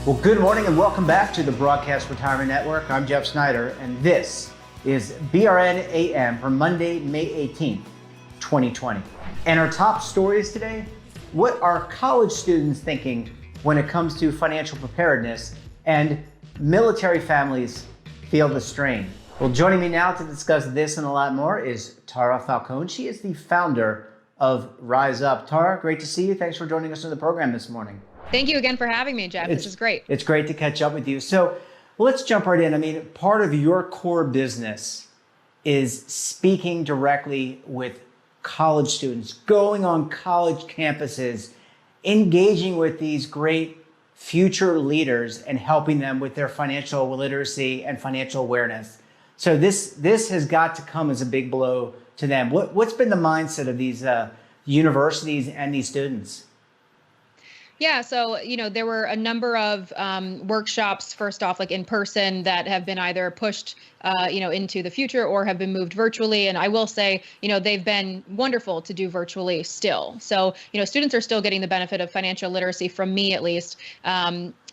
Well, good morning and welcome back to the Broadcast Retirement Network. I'm Jeff Snyder, and this is BRN AM for Monday, May 18th, 2020. And our top stories today: what are college students thinking when it comes to financial preparedness, and military families feel the strain? Well, joining me now to discuss this and a lot more is Tara Falcone. She is the founder of Rise Up. Tara, great to see you. Thanks for joining us on the program this morning. Thank you again for having me, Jeff. This is great. It's great to catch up with you. So let's jump right in. I mean, part of your core business is speaking directly with college students, going on college campuses, engaging with these great future leaders and helping them with their financial literacy and financial awareness. So this has got to come as a big blow to them. What's been the mindset of these universities and these students? Yeah, so, there were a number of workshops, first off, like in person, that have been either pushed, into the future or have been moved virtually. And I will say, they've been wonderful to do virtually still. So, students are still getting the benefit of financial literacy from me, at least,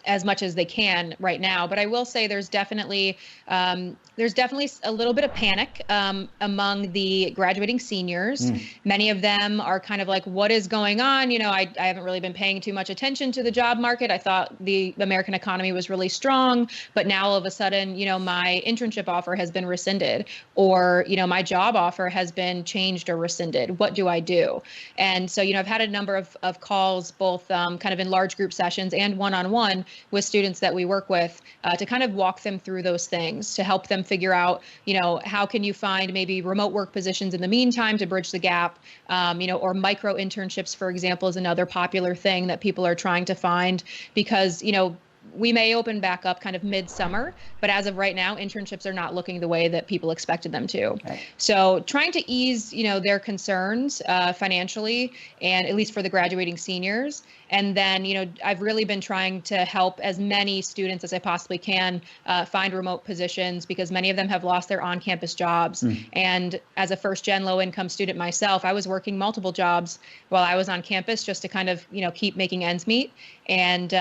as much as they can right now. But I will say there's definitely a little bit of panic among the graduating seniors. Many of them are kind of like, what is going on? I haven't really been paying too much attention to the job market. I thought the American economy was really strong, but now all of a sudden, my internship offer has been rescinded, or, my job offer has been changed or rescinded. What do I do? And so, I've had a number of calls, both kind of in large group sessions and one-on-one with students that we work with, to kind of walk them through those things, to help them figure out, how can you find maybe remote work positions in the meantime to bridge the gap, or micro internships, for example, is another popular thing that people are trying to find, because, we may open back up kind of midsummer, but as of right now, internships are not looking the way that people expected them to. Okay. So trying to ease, their concerns financially, and at least for the graduating seniors. And then, I've really been trying to help as many students as I possibly can find remote positions, because many of them have lost their on-campus jobs. And as a first-gen low-income student myself, I was working multiple jobs while I was on campus just to kind of, keep making ends meet. And,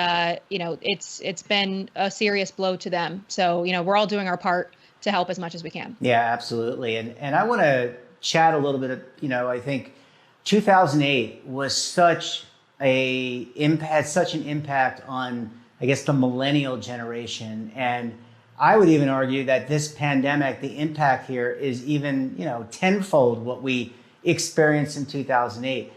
it's been a serious blow to them. So, we're all doing our part to help as much as we can. Yeah, absolutely. And I want to chat a little bit, I think 2008 was had such an impact on, I guess, the millennial generation. And I would even argue that this pandemic, the impact here is even, tenfold what we experienced in 2008.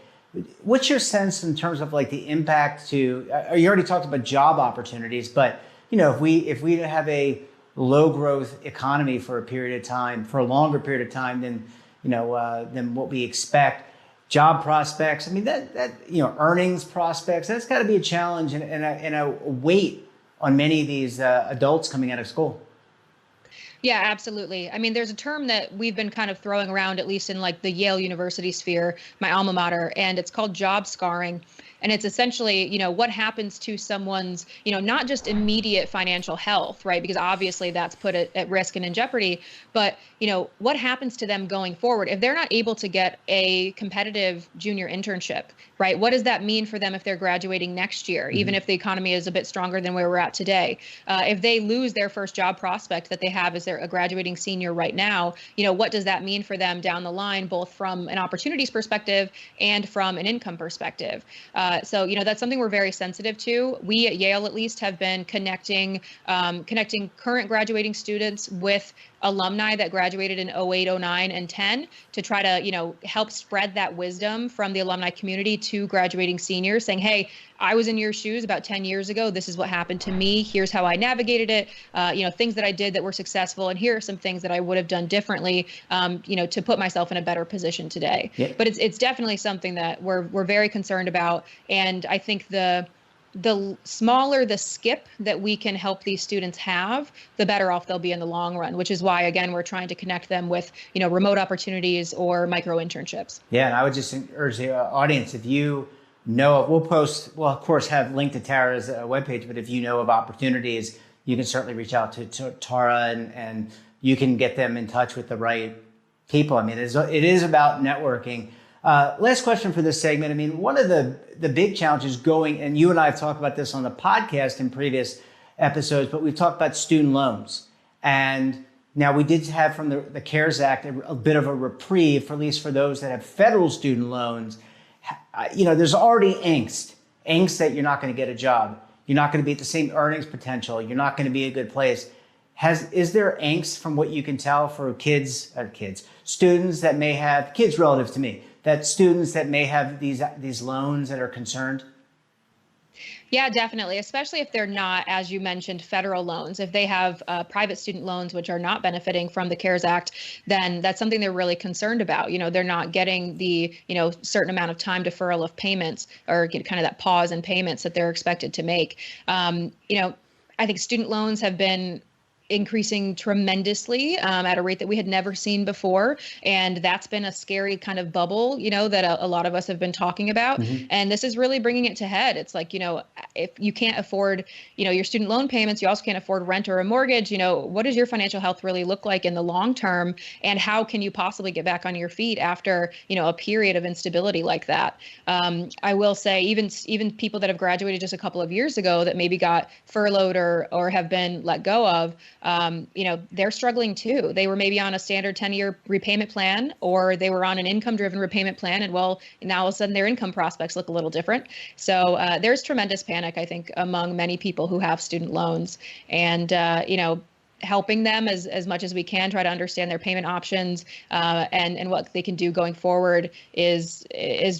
What's your sense in terms of like the impact to, you already talked about job opportunities, but, if we have a low growth economy for a period of time, for a longer period of time than what we expect, job prospects, I mean, that earnings prospects, that's got to be a challenge and a weight on many of these adults coming out of school. Yeah, absolutely. I mean, there's a term that we've been kind of throwing around, at least in like the Yale University sphere, my alma mater, and it's called job scarring. And it's essentially, what happens to someone's, not just immediate financial health, right? Because obviously that's put at risk and in jeopardy, but, what happens to them going forward if they're not able to get a competitive junior internship, right? What does that mean for them if they're graduating next year, even if the economy is a bit stronger than where we're at today? If they lose their first job prospect that they have as they're a graduating senior right now, what does that mean for them down the line, both from an opportunities perspective and from an income perspective? So, that's something we're very sensitive to. We at Yale, at least, have been connecting current graduating students with alumni that graduated in 08, 09, and 10 to try to, help spread that wisdom from the alumni community to graduating seniors, saying, hey, I was in your shoes about 10 years ago. This is what happened to me. Here's how I navigated it. Things that I did that were successful. And here are some things that I would have done differently, to put myself in a better position today. Yeah. But it's definitely something that we're very concerned about. And I think the smaller the skip that we can help these students have, the better off they'll be in the long run, which is why, again, we're trying to connect them with, remote opportunities or micro internships. Yeah. And I would just urge the audience, if you know, we'll of course have linked to Tara's webpage, but if you know of opportunities, you can certainly reach out to Tara and you can get them in touch with the right people. I mean, it is about networking. Last question for this segment. I mean, one of the big challenges going, and you and I have talked about this on the podcast in previous episodes, but we've talked about student loans. And now we did have from the CARES Act a bit of a reprieve, for at least for those that have federal student loans. There's already angst that you're not going to get a job. You're not going to be at the same earnings potential. You're not going to be a good place. Is there angst from what you can tell for students that may have, kids relative to me, that students that may have these loans that are concerned? Yeah, definitely, especially if they're not, as you mentioned, federal loans. If they have private student loans, which are not benefiting from the CARES Act, then that's something they're really concerned about. They're not getting the, certain amount of time deferral of payments or kind of that pause in payments that they're expected to make. I think student loans have been increasing tremendously at a rate that we had never seen before. And that's been a scary kind of bubble, that a lot of us have been talking about. Mm-hmm. And this is really bringing it to head. It's like, if you can't afford, your student loan payments, you also can't afford rent or a mortgage. What does your financial health really look like in the long term? And how can you possibly get back on your feet after, a period of instability like that? I will say even people that have graduated just a couple of years ago that maybe got furloughed or have been let go of, they're struggling too. They were maybe on a standard 10-year repayment plan, or they were on an income-driven repayment plan. And now all of a sudden their income prospects look a little different. So there's tremendous panic, I think, among many people who have student loans, and, helping them as much as we can, try to understand their payment options and what they can do going forward is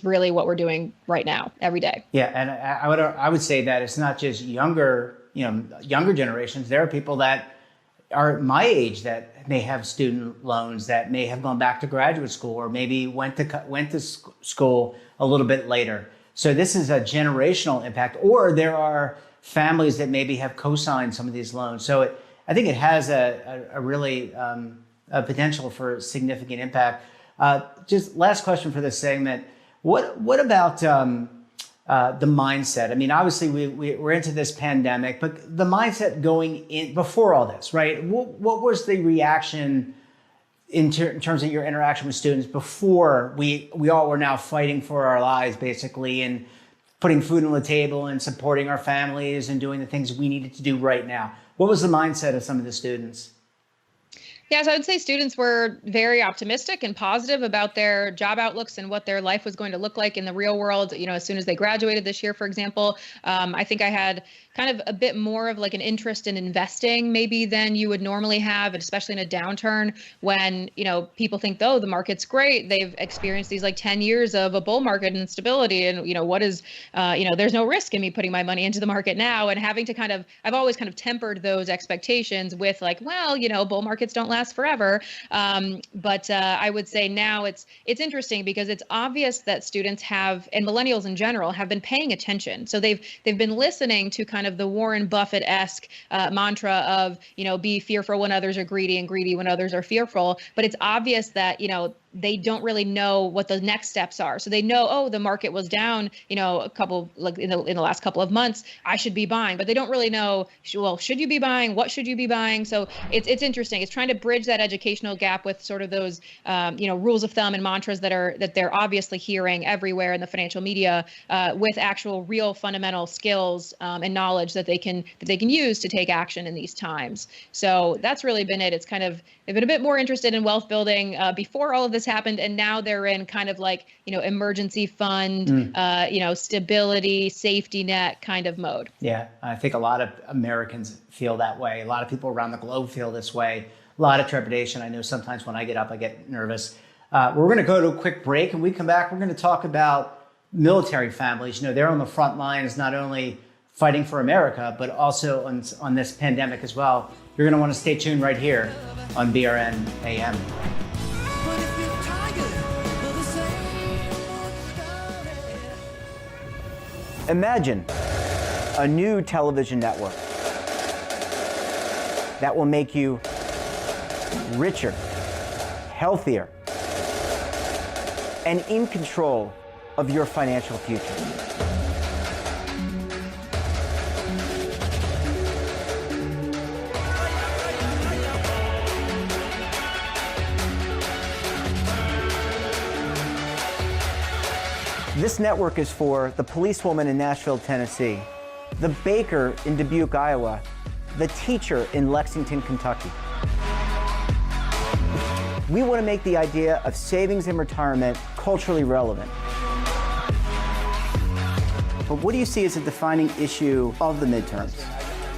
really what we're doing right now, every day. Yeah. And I would say that it's not just younger generations. There are people that are my age that may have student loans, that may have gone back to graduate school, or maybe went to school a little bit later. So this is a generational impact. Or there are families that maybe have co-signed some of these loans. So I think it has a really a potential for significant impact. Just last question for this segment: what about the mindset? I mean, obviously we're into this pandemic, but the mindset going in before all this, right? What was the reaction in terms of your interaction with students before we all were now fighting for our lives, basically, and putting food on the table and supporting our families and doing the things we needed to do right now? What was the mindset of some of the students? Yes, I would say students were very optimistic and positive about their job outlooks and what their life was going to look like in the real world. As soon as they graduated this year, for example, I think I had kind of a bit more of like an interest in investing maybe than you would normally have, and especially in a downturn when, people think, oh, the market's great. They've experienced these like 10 years of a bull market and stability. And, there's no risk in me putting my money into the market now, and having to I've always kind of tempered those expectations with like, well, bull markets don't last forever. But I would say now it's interesting because it's obvious that students have, and millennials in general, have been paying attention. So they've been listening to kind of the Warren Buffett-esque mantra of, be fearful when others are greedy and greedy when others are fearful. But it's obvious that, they don't really know what the next steps are. So they know, oh, the market was down, a couple, like in the last couple of months, I should be buying, but they don't really know, well, should you be buying? What should you be buying? So it's interesting. It's trying to bridge that educational gap with sort of those, rules of thumb and mantras that they're obviously hearing everywhere in the financial media, with actual real fundamental skills and knowledge that they can use to take action in these times. So that's really been it. It's kind of, they've been a bit more interested in wealth building before all of this happened, and now they're in kind of like emergency fund, stability, safety net kind of mode. Yeah, I think a lot of Americans feel that way. A lot of people around the globe feel this way. A lot of trepidation. I know sometimes when I get up, I get nervous. We're going to go to a quick break, and when we come back, we're going to talk about military families. They're on the front lines, not only fighting for America, but also on this pandemic as well. You're going to want to stay tuned right here on BRN AM. Imagine a new television network that will make you richer, healthier, and in control of your financial future. This network is for the policewoman in Nashville, Tennessee, the baker in Dubuque, Iowa, the teacher in Lexington, Kentucky. We want to make the idea of savings and retirement culturally relevant. But what do you see as a defining issue of the midterms?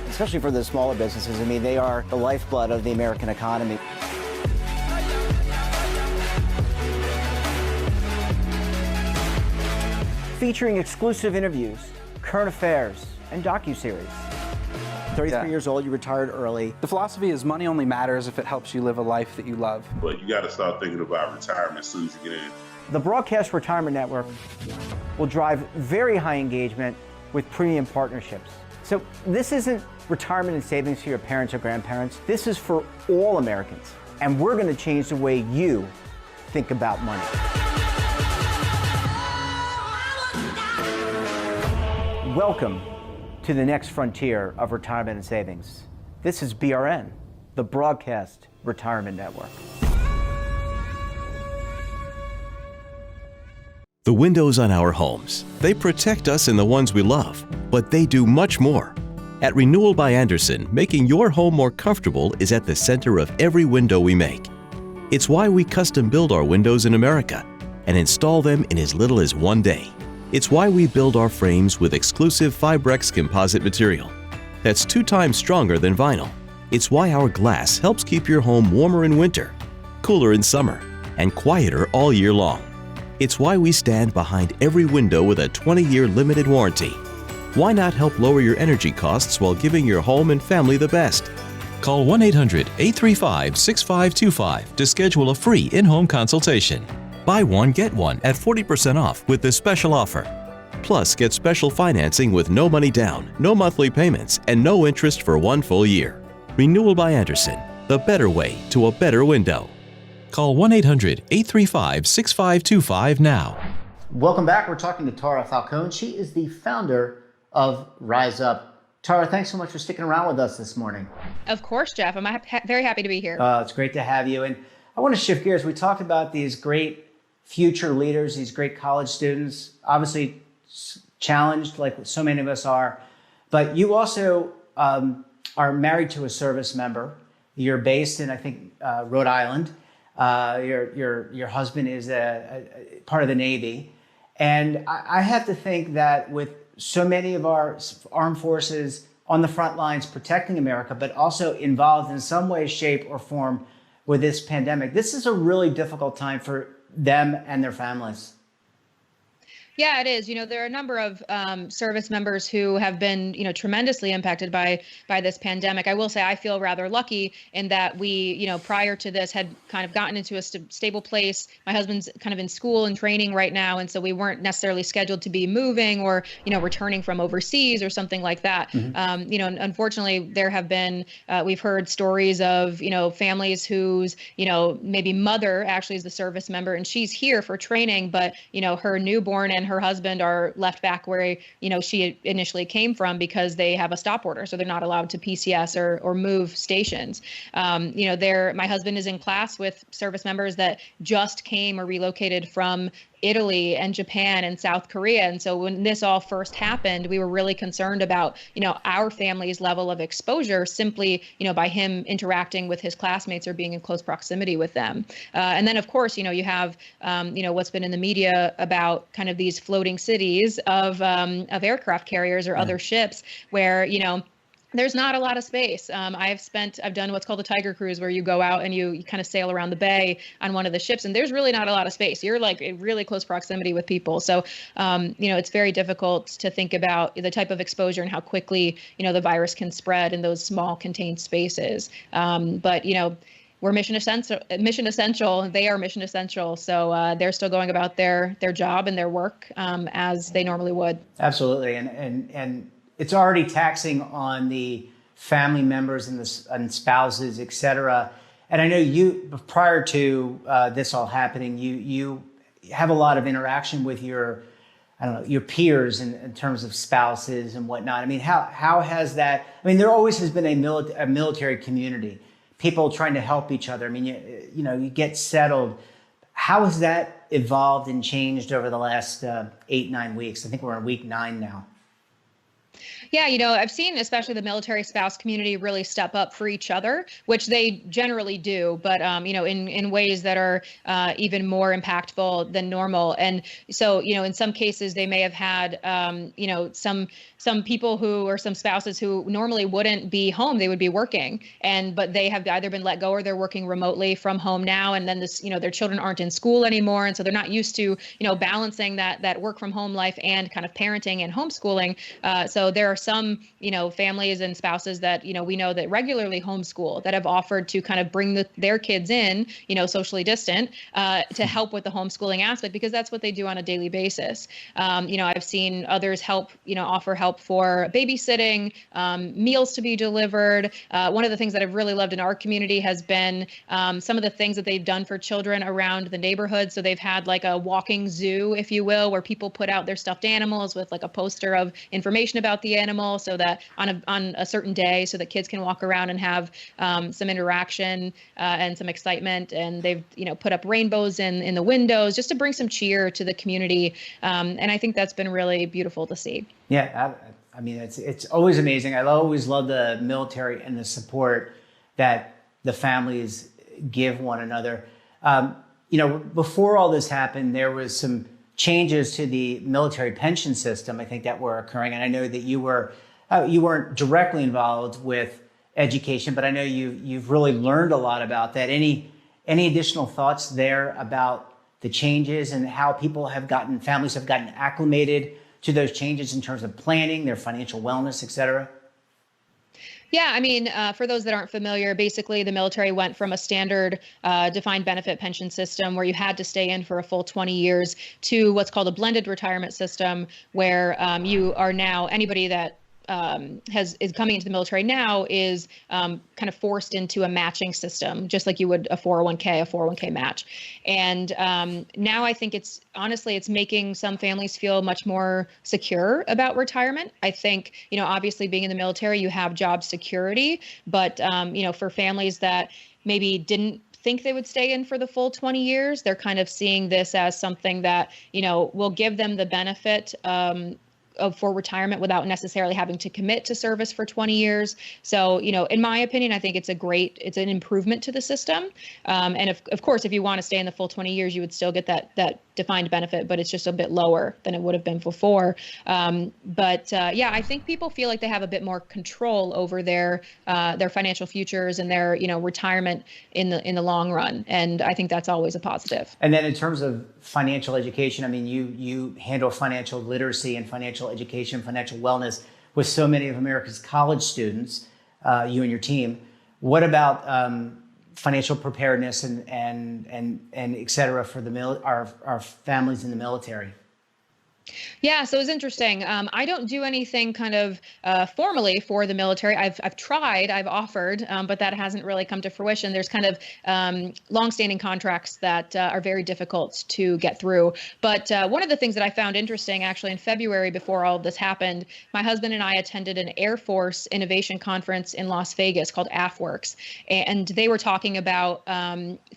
Especially for the smaller businesses. I mean, they are the lifeblood of the American economy. Featuring exclusive interviews, current affairs, and docuseries. 33 years old, you retired early. The philosophy is money only matters if it helps you live a life that you love. But you got to start thinking about retirement as soon as you get in. The Broadcast Retirement Network will drive very high engagement with premium partnerships. So this isn't retirement and savings for your parents or grandparents. This is for all Americans. And we're going to change the way you think about money. Welcome to the next frontier of retirement and savings. This is BRN, the Broadcast Retirement Network. The windows on our homes, they protect us and the ones we love, but they do much more. At Renewal by Andersen, making your home more comfortable is at the center of every window we make. It's why we custom build our windows in America and install them in as little as 1 day. It's why we build our frames with exclusive FIBREX composite material that's 2 times stronger than vinyl. It's why our glass helps keep your home warmer in winter, cooler in summer, and quieter all year long. It's why we stand behind every window with a 20-year limited warranty. Why not help lower your energy costs while giving your home and family the best? Call 1-800-835-6525 to schedule a free in-home consultation. Buy one, get one at 40% off with this special offer. Plus, get special financing with no money down, no monthly payments, and no interest for 1 full year. Renewal by Andersen, the better way to a better window. Call 1-800-835-6525 now. Welcome back. We're talking to Tara Falcone. She is the founder of Rise Up. Tara, thanks so much for sticking around with us this morning. Of course, Jeff. I'm very happy to be here. It's great to have you. And I want to shift gears. We talked about these great future leaders, these great college students, obviously challenged like so many of us are. But you also are married to a service member. You're based in, I think, Rhode Island. Your husband is a part of the Navy. And I have to think that with so many of our armed forces on the front lines protecting America, but also involved in some way, shape, or form with this pandemic, this is a really difficult time for them and their families. Yeah, it is. There are a number of service members who have been, tremendously impacted by this pandemic. I will say I feel rather lucky in that we, prior to this had kind of gotten into a stable place. My husband's kind of in school and training right now. And so we weren't necessarily scheduled to be moving or, returning from overseas or something like that. Mm-hmm. Unfortunately, there have been, we've heard stories of, families whose, maybe mother actually is the service member and she's here for training, but, her newborn and her husband are left back where, she initially came from because they have a stop order. So they're not allowed to PCS or move stations. My husband is in class with service members that just came or relocated from Italy and Japan and South Korea. And so when this all first happened, we were really concerned about, our family's level of exposure simply, by him interacting with his classmates or being in close proximity with them. And then, of course, you have, what's been in the media about kind of these floating cities of aircraft carriers or other ships where, there's not a lot of space. I've done what's called a Tiger Cruise, where you go out and you kind of sail around the bay on one of the ships, and there's really not a lot of space. You're like in really close proximity with people. So, it's very difficult to think about the type of exposure and how quickly, the virus can spread in those small contained spaces. But, we're mission essential. They are mission essential. So they're still going about their job and their work as they normally would. Absolutely. And it's already taxing on the family members and spouses, et cetera. And I know you, prior to this all happening, you have a lot of interaction with your peers in terms of spouses and whatnot. I mean, how has that? I mean, there always has been a military community, people trying to help each other. I mean, you get settled. How has that evolved and changed over the last 8-9 weeks? I think we're in week 9 now. Yeah, I've seen especially the military spouse community really step up for each other, which they generally do, but in ways that are even more impactful than normal. And so, in some cases, they may have had, some people who, or some spouses who normally wouldn't be home, they would be working, but they have either been let go or they're working remotely from home now. And then their children aren't in school anymore, and so they're not used to, balancing that work from home life and kind of parenting and homeschooling. So there are some, families and spouses that, we know that regularly homeschool, that have offered to kind of bring their kids in, socially distant, to help with the homeschooling aspect, because that's what they do on a daily basis. I've seen others offer help for babysitting, meals to be delivered. One of the things that I've really loved in our community has been some of the things that they've done for children around the neighborhood. So they've had like a walking zoo, if you will, where people put out their stuffed animals with like a poster of information about the animal, so that on a certain day, so that kids can walk around and have some interaction and some excitement. And they've put up rainbows in the windows just to bring some cheer to the community. And I think that's been really beautiful to see. Yeah, I mean, it's always amazing. I always love the military and the support that the families give one another. Before all this happened, there was some changes to the military pension system, I think, that were occurring. And I know that you weren't directly involved with education, but I know you've really learned a lot about that. Any additional thoughts there about the changes and how families have gotten acclimated to those changes in terms of planning, their financial wellness, et cetera? Yeah, I mean, for those that aren't familiar, basically the military went from a standard defined benefit pension system where you had to stay in for a full 20 years to what's called a blended retirement system, where you are now, anybody that is coming into the military now is kind of forced into a matching system, just like you would a 401k match. And now I think it's making some families feel much more secure about retirement. I think, obviously being in the military, you have job security, but, for families that maybe didn't think they would stay in for the full 20 years, they're kind of seeing this as something that, will give them the benefit for retirement without necessarily having to commit to service for 20 years. So, in my opinion, I think it's an improvement to the system. And of course, if you want to stay in the full 20 years, you would still get that defined benefit, but it's just a bit lower than it would have been before. I think people feel like they have a bit more control over their financial futures and their, retirement in the long run. And I think that's always a positive. And then in terms of financial education, I mean, you handle financial literacy and financial education, financial wellness with so many of America's college students, you and your team. What about financial preparedness and et cetera for our families in the military? Yeah, so it's interesting. I don't do anything kind of formally for the military. I've tried, I've offered, but that hasn't really come to fruition. There's kind of longstanding contracts that are very difficult to get through. But one of the things that I found interesting, actually, in February, before all of this happened, my husband and I attended an Air Force Innovation Conference in Las Vegas called FIBREX, and they were talking about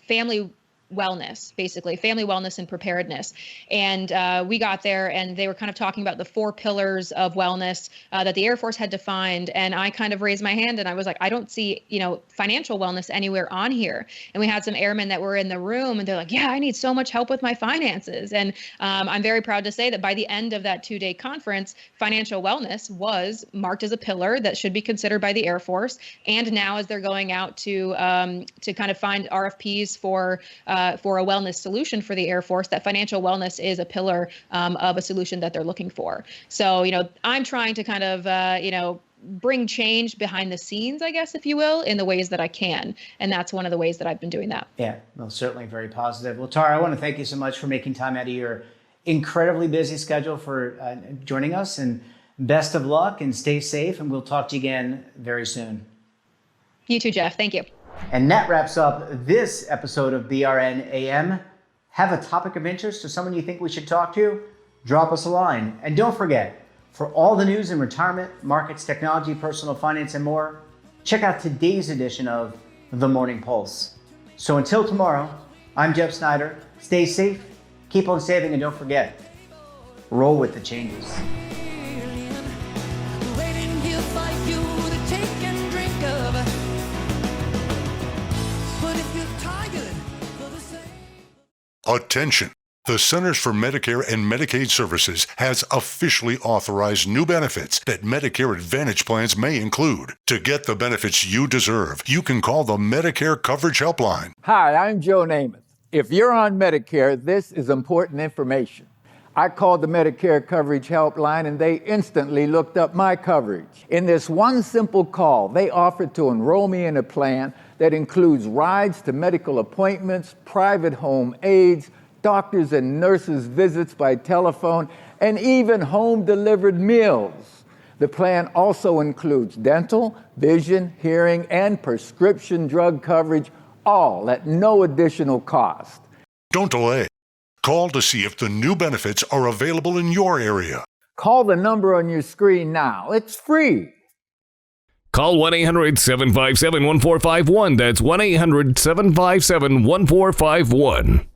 family wellness, basically family wellness and preparedness. And we got there and they were kind of talking about the 4 pillars of wellness that the Air Force had defined. And I kind of raised my hand and I was like, I don't see, financial wellness anywhere on here. And we had some airmen that were in the room and they're like, yeah, I need so much help with my finances. And I'm very proud to say that by the end of that 2-day conference, financial wellness was marked as a pillar that should be considered by the Air Force. And now as they're going out to kind of find RFPs for a wellness solution for the Air Force, that financial wellness is a pillar of a solution that they're looking for. So, I'm trying to kind of, bring change behind the scenes, I guess, if you will, in the ways that I can. And that's one of the ways that I've been doing that. Yeah, well, certainly very positive. Well, Tara, I want to thank you so much for making time out of your incredibly busy schedule for joining us, and best of luck and stay safe. And we'll talk to you again very soon. You too, Jeff. Thank you. And that wraps up this episode of BRN AM. Have a topic of interest or someone you think we should talk to? Drop us a line. And don't forget, for all the news in retirement, markets, technology, personal finance, and more, check out today's edition of The Morning Pulse. So until tomorrow, I'm Jeff Snyder, Stay safe, keep on saving, and don't forget, roll with the changes. Attention! The Centers for Medicare and Medicaid Services has officially authorized new benefits that Medicare Advantage plans may include. To get the benefits you deserve, you can call the Medicare Coverage Helpline. Hi, I'm Joe Namath. If you're on Medicare, this is important information. I called the Medicare Coverage Helpline and they instantly looked up my coverage. In this one simple call, they offered to enroll me in a plan that includes rides to medical appointments, private home aides, doctors and nurses' visits by telephone, and even home-delivered meals. The plan also includes dental, vision, hearing, and prescription drug coverage, all at no additional cost. Don't delay. Call to see if the new benefits are available in your area. Call the number on your screen now. It's free. Call 1-800-757-1451. That's 1-800-757-1451.